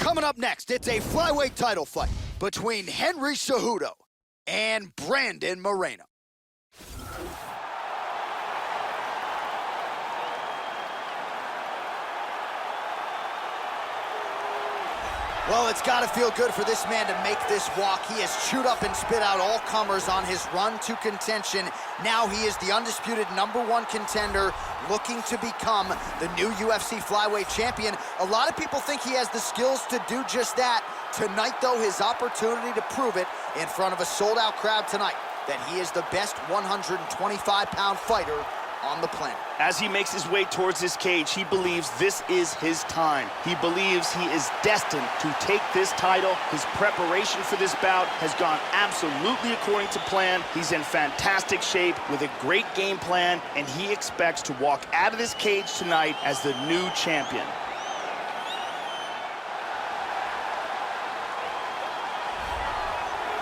Coming up next, it's a flyweight title fight between Henry Cejudo and Brandon Moreno. Well, it's got to feel good for this man to make this walk. He has chewed up and spit out all comers on his run to contention. Now he is the undisputed #1 contender, looking to become the new UFC flyweight champion. A lot of people think he has the skills to do just that. Tonight, though, his opportunity to prove it in front of a sold-out crowd tonight, that he is the best 125-pound fighter on the planet. As he makes his way towards this cage, he believes this is his time. He believes he is destined to take this title. His preparation for this bout has gone absolutely according to plan. He's in fantastic shape with a great game plan, and he expects to walk out of this cage tonight as the new champion.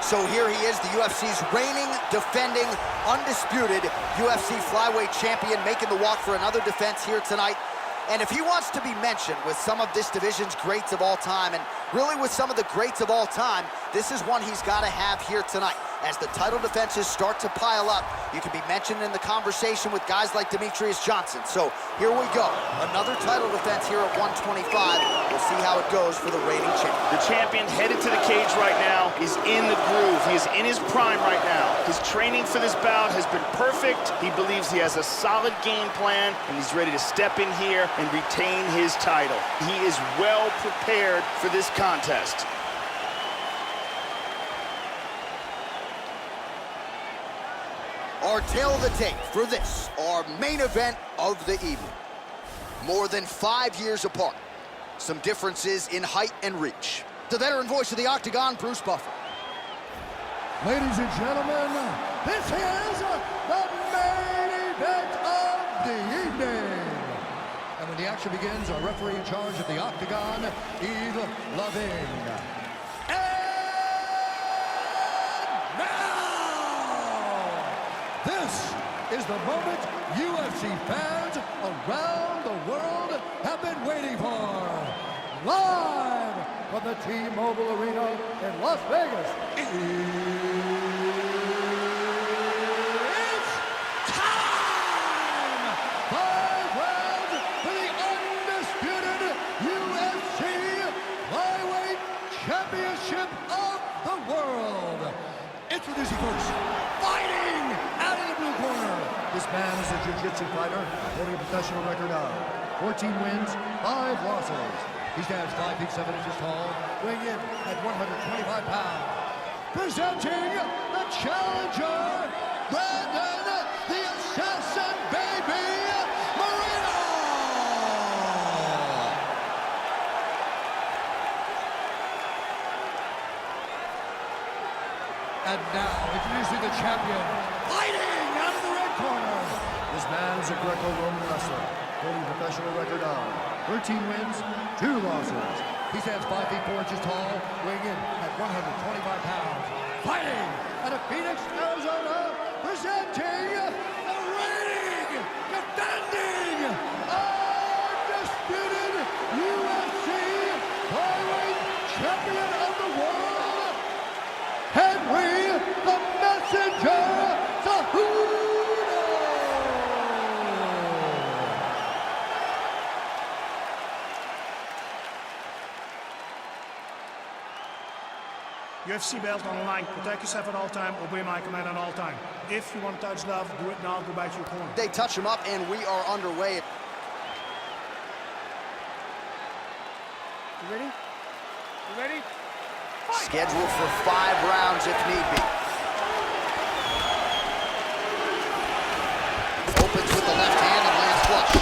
So here he is, the UFC's reigning, defending, undisputed UFC flyweight champion, making the walk for another defense here tonight. And if he wants to be mentioned with some of this division's greats of all time, and really with some of the greats of all time, this is one he's got to have here tonight. As the title defenses start to pile up, you can be mentioned in the conversation with guys like Demetrius Johnson. So here we go, another title defense here at 125. We'll see how it goes for the reigning champion. The champion headed to the cage right now is in the groove. He is in his prime right now. His training for this bout has been perfect. He believes he has a solid game plan, and he's ready to step in here and retain his title. He is well prepared for this contest. Our tale of the tape for this, our main event of the evening. More than 5 years apart. Some differences in height and reach. The veteran voice of the Octagon, Bruce Buffer. Ladies and gentlemen, this is the main event of the evening. And when the action begins, our referee in charge of the Octagon, Yves Lavigne. This is the moment UFC fans around the world have been waiting for. Live from the T-Mobile Arena in Las Vegas, it's time! 5 rounds for the undisputed UFC Flyweight Championship of the world. Introducing first, fighting out of the blue corner. This man is a jiu-jitsu fighter holding a professional record of 14 wins, 5 losses. He stands 5 feet 7 inches tall, weighing in at 125 pounds. Presenting the challenger, Brandon the Assassin Baby Moreno. And now, introducing the champion, fighting out of the red corner. This man is a Greco-Roman wrestler, holding a professional record of 13 wins, 2 losses. He stands 5 feet 4 inches tall, weighing in at 125 pounds. Fighting out of Phoenix, Arizona, presenting the reigning, defending, undisputed UFC flyweight champion of the world, Henry the Messenger Cejudo. UFC belt on the line. Protect yourself at all time. Obey my command at all time. If you want to touch love, do it now. Go back to your corner. They touch him up, and we are underway. You ready? You ready? Fight! Scheduled for 5 rounds if need be. Opens with the left hand and lands flush.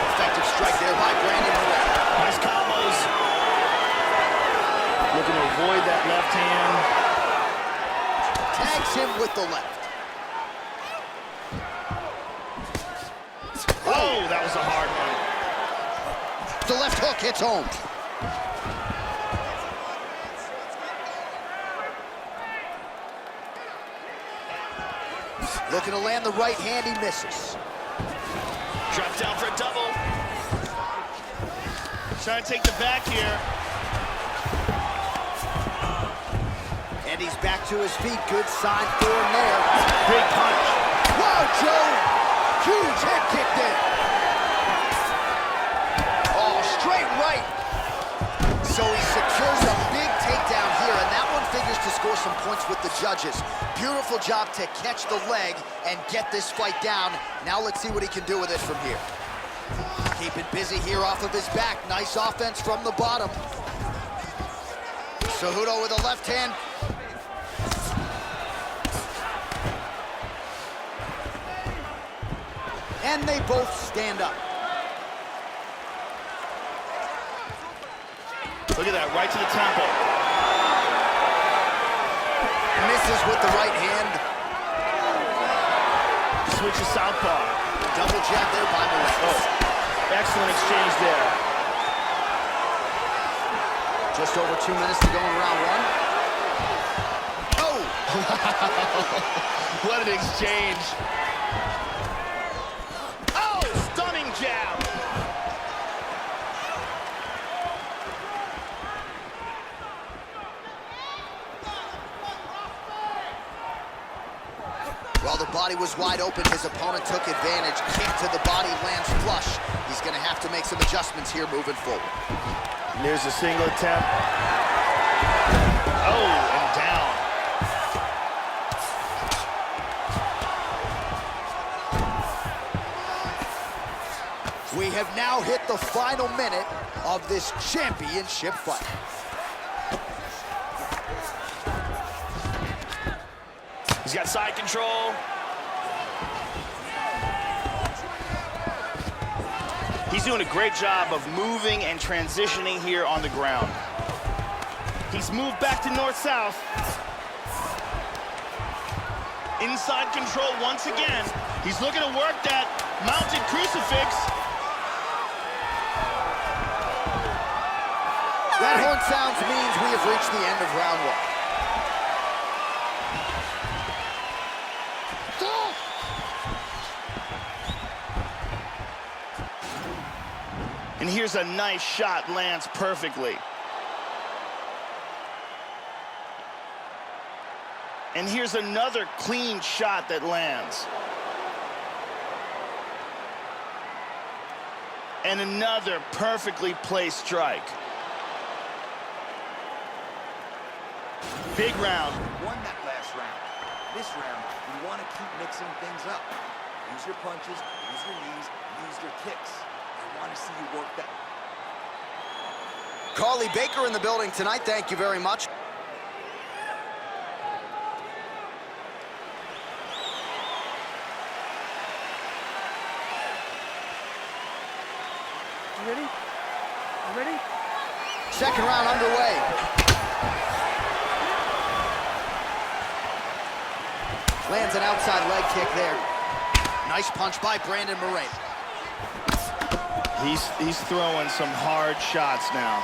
Effective strike there by Brandon Moreno. Nice combos. Looking to avoid that left hand. Tags him with the left. Oh, that was a hard one. The left hook hits home. Looking to land the right hand, he misses. Drop down for a double. Trying to take the back here. And he's back to his feet. Good sign for him there. Big punch. Wow, Joe! Huge head kick there. Oh, straight right. So he secures a big takedown here, and that one figures to score some points with the judges. Beautiful job to catch the leg and get this fight down. Now let's see what he can do with it from here. Keeping busy here off of his back. Nice offense from the bottom. Cejudo with a left hand. And they both stand up. Look at that, right to the temple. Misses with the right hand. Switches southpaw. Double jab there by Moreno. Oh, excellent exchange there. Just over 2 minutes to go in round one. Oh! What an exchange. Oh, stunning jab. While the body was wide open, his opponent took advantage. Kick to the body, lands flush. He's going to have to make some adjustments here moving forward. There's a single attempt. Oh, and down. We have now hit the final minute of this championship fight. He's got side control. He's doing a great job of moving and transitioning here on the ground. He's moved back to north-south. Inside control once again. He's looking to work that mounted crucifix. That horn sounds means we have reached the end of round one. And here's a nice shot, lands perfectly. And here's another clean shot that lands. And another perfectly placed strike. Big round. Won that last round. This round, you want to keep mixing things up. Use your punches, use your knees, use your kicks. I want to see you work that. Carly Baker in the building tonight. Thank you very much. You ready? You ready? Second round underway. Lands an outside leg kick there. Nice punch by Brandon Moreno. He's throwing some hard shots now.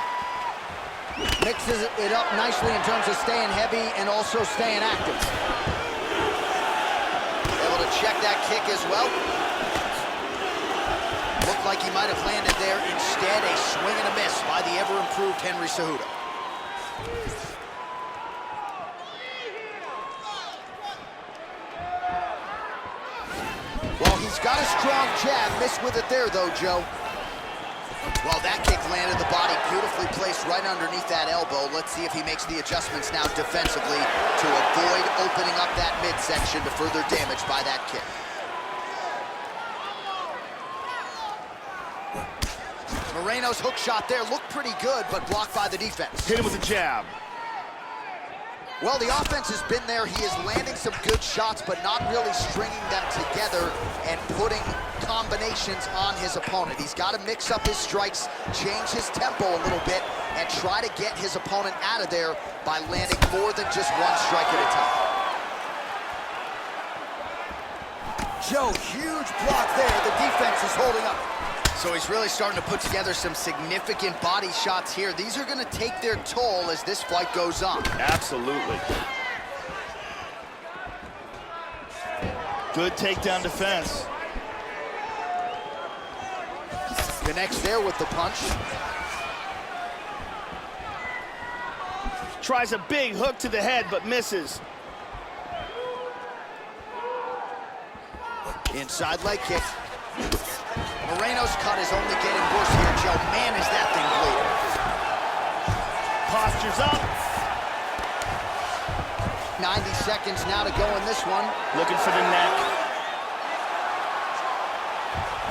Mixes it up nicely in terms of staying heavy and also staying active. Able to check that kick as well. Looked like he might have landed there. Instead, a swing and a miss by the ever-improved Henry Cejudo. Well, he's got a strong jab. Missed with it there, though, Joe. Well, that kick landed the body beautifully placed right underneath that elbow. Let's see if he makes the adjustments now defensively to avoid opening up that midsection to further damage by that kick. Moreno's hook shot there looked pretty good, but blocked by the defense. Hit him with a jab. Well, the offense has been there. He is landing some good shots, but not really stringing them together and putting combinations on his opponent. He's got to mix up his strikes, change his tempo a little bit, and try to get his opponent out of there by landing more than just one strike at a time. Joe, huge block there. The defense is holding up. So he's really starting to put together some significant body shots here. These are going to take their toll as this fight goes on. Absolutely. Good takedown defense. Connects there with the punch. Tries a big hook to the head, but misses. Inside leg kick. Moreno's cut is only getting worse here, Joe. Man, is that thing bleeding. Postures up. 90 seconds now to go in this one. Looking for the neck.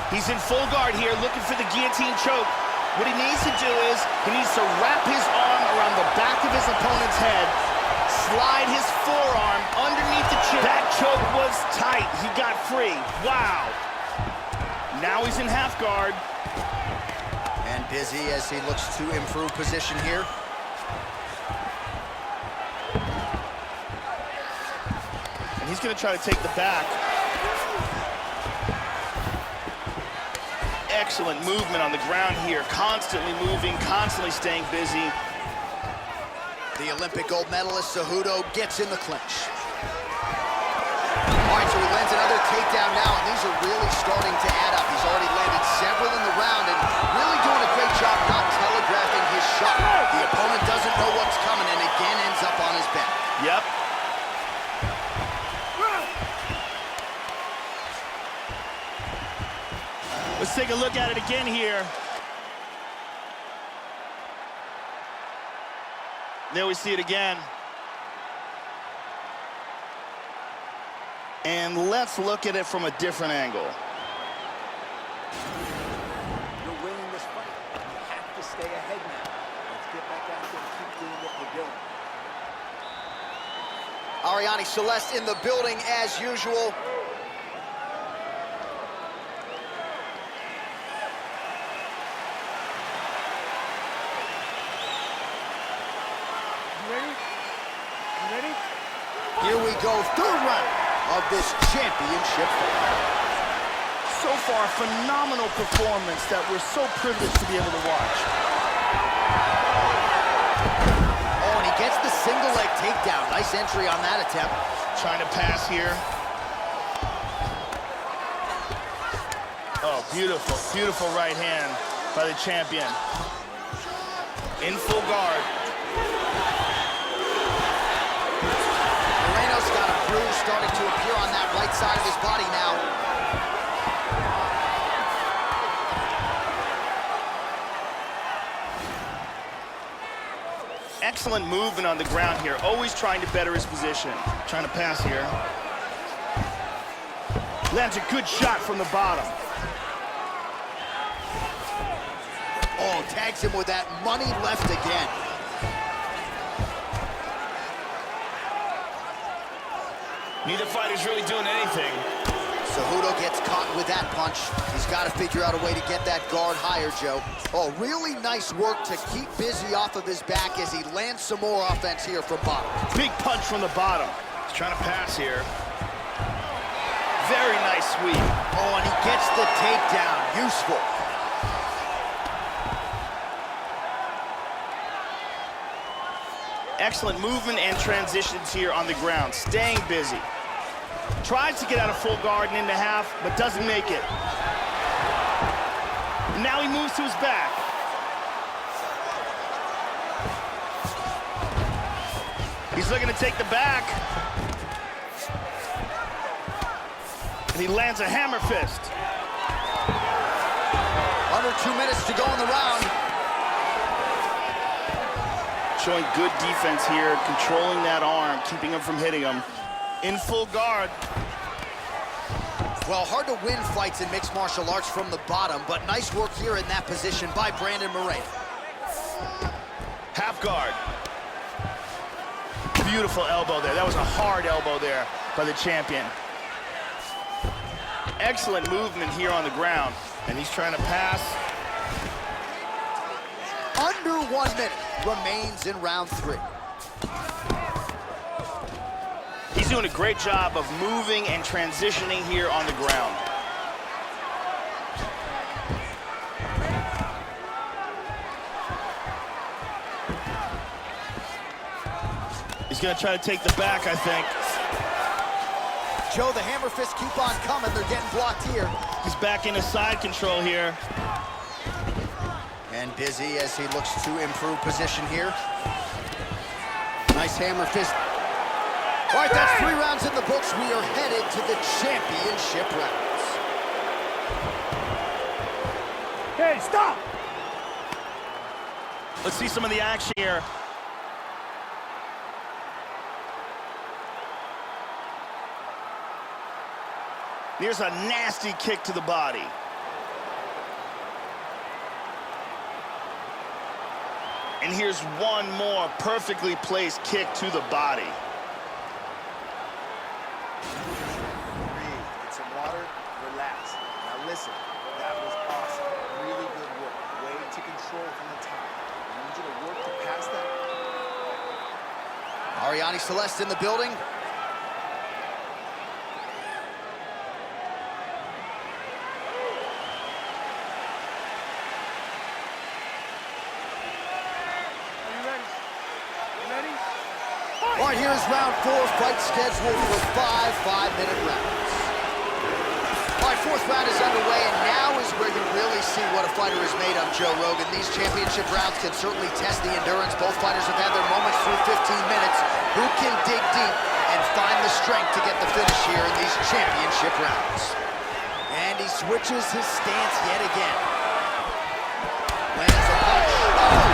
He's in full guard here, looking for the guillotine choke. What he needs to do is, he needs to wrap his arm around the back of his opponent's head, slide his forearm underneath the chin. That choke was tight. He got free. Wow. Now he's in half guard. And busy as he looks to improve position here. And he's going to try to take the back. Excellent movement on the ground here. Constantly moving, constantly staying busy. The Olympic gold medalist, Cejudo, gets in the clinch. All right, so he lands another takedown now, and these are really starting to add up. He's already landed several in the round and really doing a great job not telegraphing his shot. The opponent doesn't know what's coming and again ends up on his back. Yep. Let's take a look at it again here. There we see it again. And let's look at it from a different angle. You're winning this fight. You have to stay ahead now. Let's get back out there and keep doing what we're doing. Ariane Celeste in the building as usual. You ready? You ready? Here we go, third round of this championship fight. So far, phenomenal performance that we're so privileged to be able to watch. Oh, and he gets the single leg takedown. Nice entry on that attempt. Trying to pass here. Oh, beautiful, beautiful right hand by the champion. In full guard. Moreno's got a bruise starting to appear on that right side of his body now. Excellent movement on the ground here, always trying to better his position. Trying to pass here. Lands a good shot from the bottom. Oh, tags him with that money left again. Neither fighter's really doing anything. Cejudo gets caught with that punch. He's got to figure out a way to get that guard higher, Joe. Oh, really nice work to keep busy off of his back as he lands some more offense here from bottom. Big punch from the bottom. He's trying to pass here. Very nice sweep. Oh, and he gets the takedown. Useful. Excellent movement and transitions here on the ground. Staying busy. Tries to get out of full guard and into half, but doesn't make it. Now he moves to his back. He's looking to take the back. And he lands a hammer fist. Under 2 minutes to go in the round. Showing good defense here, controlling that arm, keeping him from hitting him. In full guard. Well, hard to win fights in mixed martial arts from the bottom, but nice work here in that position by Brandon Moreno. Half guard. Beautiful elbow there. That was a hard elbow there by the champion. Excellent movement here on the ground. And he's trying to pass. Under 1 minute remains in round 3. He's doing a great job of moving and transitioning here on the ground. He's going to try to take the back, I think. Joe, the hammer fists keep on coming. They're getting blocked here. He's back into side control here. And busy as he looks to improve position here. Nice hammer fist. All right, that's 3 rounds in the books. We are headed to the championship rounds. Okay, stop! Let's see some of the action here. Here's a nasty kick to the body. And here's one more perfectly placed kick to the body. Breathe, get some water, relax. Now listen, that was awesome. Really good work. Way to control from the top. I need you to work to pass that. Ariane Celeste in the building. All right, here's round 4, fight scheduled for 5 5-minute rounds. All right, 4th round is underway, and now is where you really see what a fighter is made of, Joe Rogan. These championship rounds can certainly test the endurance. Both fighters have had their moments through 15 minutes. Who can dig deep and find the strength to get the finish here in these championship rounds? And he switches his stance yet again. Lands a punch. Oh!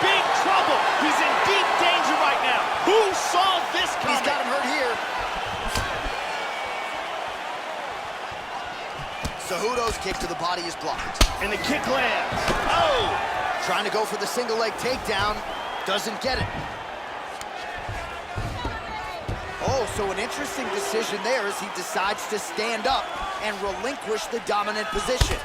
Big trouble. He's in deep danger right now. Who saw this coming? He's got him hurt here. Cejudo's kick to the body is blocked. And the kick lands. Oh! Trying to go for the single leg takedown. Doesn't get it. Oh, so an interesting decision there as he decides to stand up and relinquish the dominant position.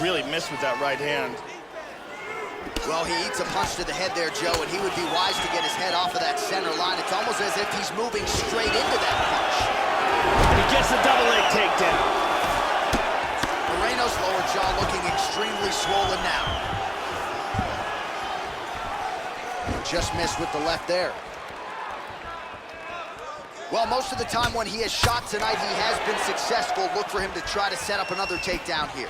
Really missed with that right hand. Well, he eats a punch to the head there, Joe, and he would be wise to get his head off of that center line. It's almost as if he's moving straight into that punch. He gets the double leg takedown. Moreno's lower jaw looking extremely swollen now. Just missed with the left there. Well, most of the time when he has shot tonight, he has been successful. Look for him to try to set up another takedown here.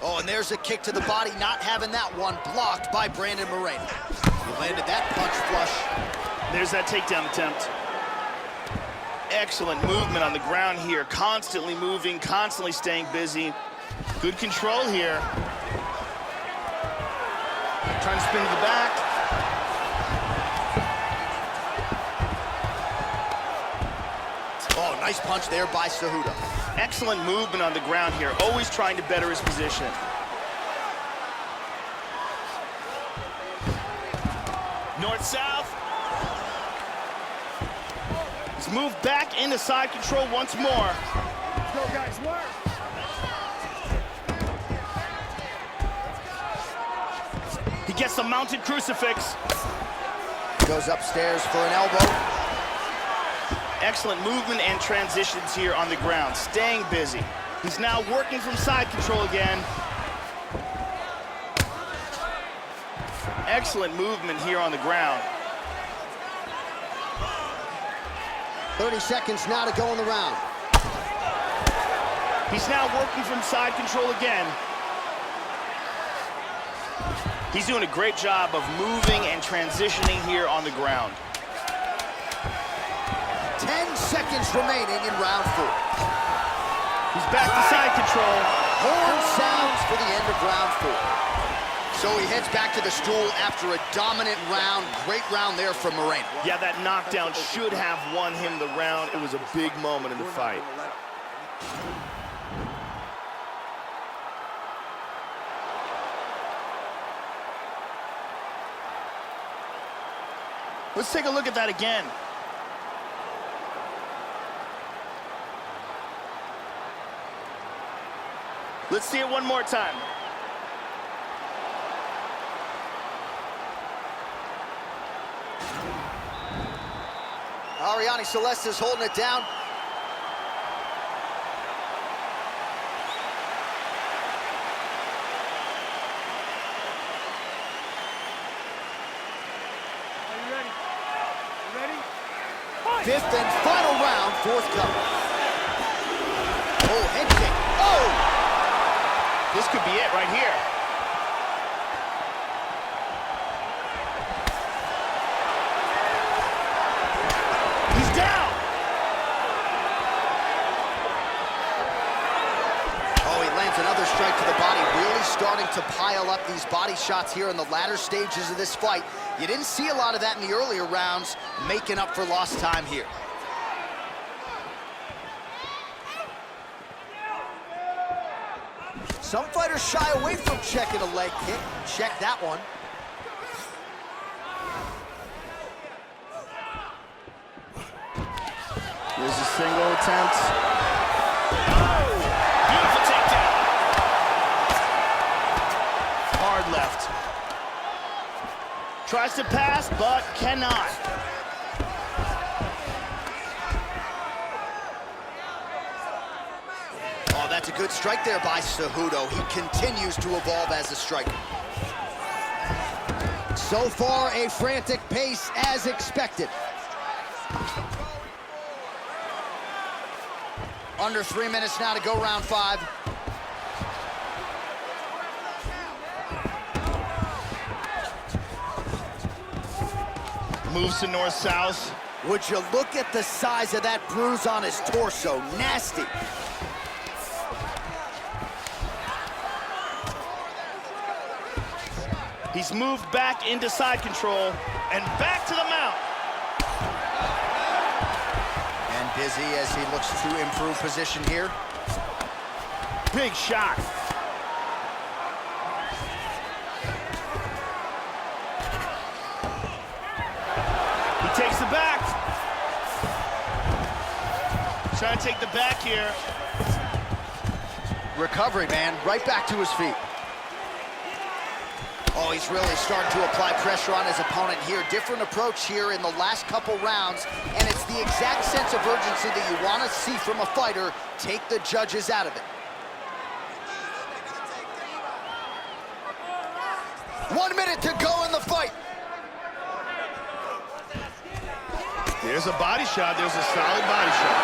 Oh, and there's a kick to the body, not having that one blocked by Brandon Moreno. He landed that punch flush. There's that takedown attempt. Excellent movement on the ground here. Constantly moving, constantly staying busy. Good control here. Trying to spin to the back. Oh, nice punch there by Cejudo. Excellent movement on the ground here, always trying to better his position. North-south. He's moved back into side control once more. Let's go, guys, work! He gets the mounted crucifix. Goes upstairs for an elbow. Excellent movement and transitions here on the ground, staying busy. He's now working from side control again. Excellent movement here on the ground. 30 seconds now to go in the round. He's now working from side control again. He's doing a great job of moving and transitioning here on the ground. 10 seconds remaining in round 4. He's back to side control. Horn sounds for the end of round 4. So he heads back to the stool after a dominant round. Great round there from Moreno. Yeah, that knockdown should have won him the round. It was a big moment in the fight. Let's take a look at that again. Let's see it one more time. Ariane Celeste is holding it down. Are you ready? You ready? Fight! 5th and final round, forthcoming. Oh, This could be it right here. He's down. Oh, he lands another strike to the body, really starting to pile up these body shots here in the latter stages of this fight. You didn't see a lot of that in the earlier rounds, making up for lost time here. Some fighters shy away from checking a leg kick. Check that one. There's a single attempt. Oh! Beautiful takedown. Hard left. Tries to pass, but cannot. Oh, that's a good strike there by Cejudo. He continues to evolve as a striker. So far, a frantic pace as expected. Under 3 minutes now to go round 5. Moves to north-south. Would you look at the size of that bruise on his torso? Nasty. He's moved back into side control and back to the mount. And busy as he looks to improve position here. Big shot. He takes the back. Trying to take the back here. Recovery, man, right back to his feet. Oh, he's really starting to apply pressure on his opponent here. Different approach here in the last couple rounds, and it's the exact sense of urgency that you want to see from a fighter. Take the judges out of it. 1 minute to go in the fight. There's a body shot. There's a solid body shot.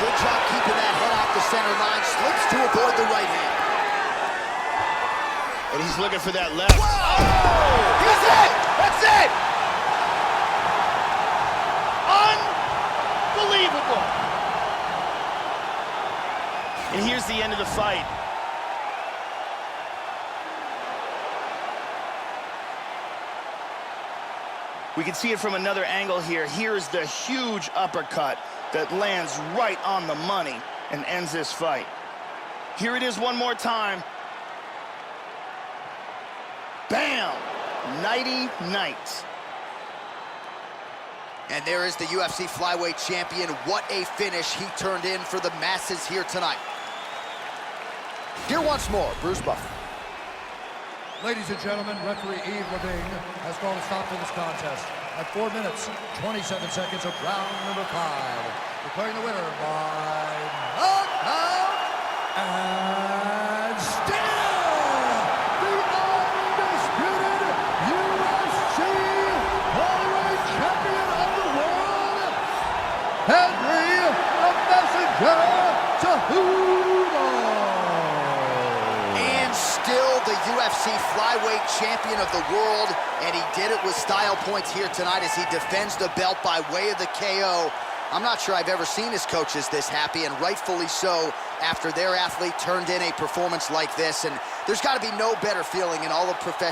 Good job keeping that head off the center line. Slips to avoid the right hand. And he's looking for that left. Whoa! Oh! He's it! That's it! Unbelievable! And here's the end of the fight. We can see it from another angle here. Here's the huge uppercut that lands right on the money and ends this fight. Here it is one more time. Bam! Nighty-night. And there is the UFC flyweight champion. What a finish he turned in for the masses here tonight. Here once more, Bruce Buffer. Ladies and gentlemen, referee Yves Levine has called a stop to this contest at 4 minutes, 27 seconds of round number 5. Declaring the winner by knockout and still the undisputed UFC flyweight champion of the world, Henry the Messenger Cejudo. And still the UFC flyweight champion of the world, and he did it with style points here tonight as he defends the belt by way of the KO. I'm not sure I've ever seen his coaches this happy, and rightfully so, after their athlete turned in a performance like this. And there's got to be no better feeling in all of professional